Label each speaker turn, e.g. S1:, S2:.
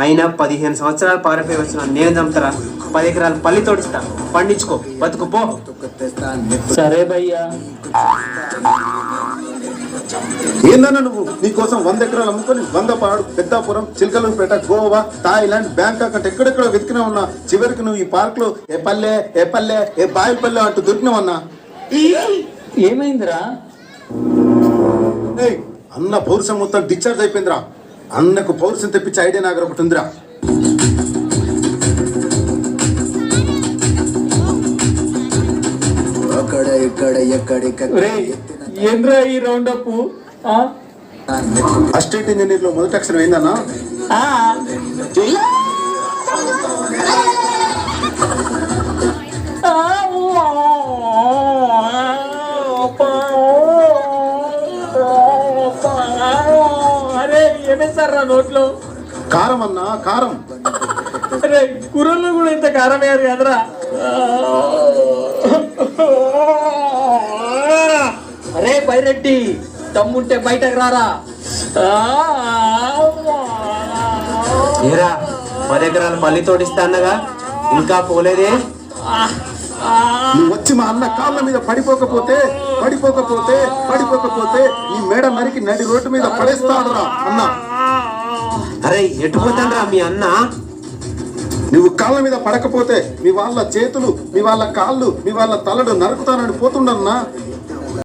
S1: అయినా 15 సంవత్సరాలు పారిపోయి వచ్చిన నేను చంపుతారా? 10 ఎకరాలు పల్లి తోడిస్తా, పండించుకో, బతుకు పో.
S2: సరే భయ్యా.
S3: ఏందన్నా నువ్వు నీకోసం 100 ఎకరాలు అమ్ముకొని 100 పాడు పెద్దాపురం, చిలకలూరుపేట, గోవా, థాయిలాండ్, బ్యాంకాక్ అంటే ఎక్కడెక్కడో వెతికినా ఉన్నా. చివరికి నువ్వు ఈ పార్క్ లో ఏ పల్లె ఏ బాయిపల్లె అంటూ దొరికినావన్నా.
S2: ఏమైందిరా?
S3: అన్న పౌరుషం మొత్తం డిశ్చార్జ్ అయిపోయిందిరా. అన్నకు పౌరుషం తెప్పించే ఐడియా నాకు ఒకటి ఉందిరా.
S2: ఏంద్రా ఈ రౌండ్ అప్?
S3: అసిస్టెంట్ ఇంజనీర్ లో మొదటి అక్షరం ఏందన్నా?
S2: అరే ఏమేస్తారా నోట్లో?
S3: కారం అన్నా, కారం.
S2: అరే కూరల్లో కూడా ఇంత కారం వేయాలి కదరా. అరే బైరెడ్డి, తమ్ముంటే బయటకు రారా.
S1: ఏరా 10 ఎకరాలు పల్లి తోడిస్తా అన్నగా ఇంకా పోలేదే?
S3: నువ్వు వచ్చి మా అన్న కాళ్ళ మీద పడిపోకపోతే నీ మేడ నరికి నడి రోడ్డు మీద పడేస్తాడురా అన్న.
S1: అరే ఎటుపోతానరా మీ అన్న?
S3: నువ్వు కాళ్ళ మీద పడకపోతే మీ వాళ్ళ చేతులు, మీ వాళ్ళ కాళ్ళు, మీ వాళ్ళ తలడు నరుకుతానని పోతుండన్నా.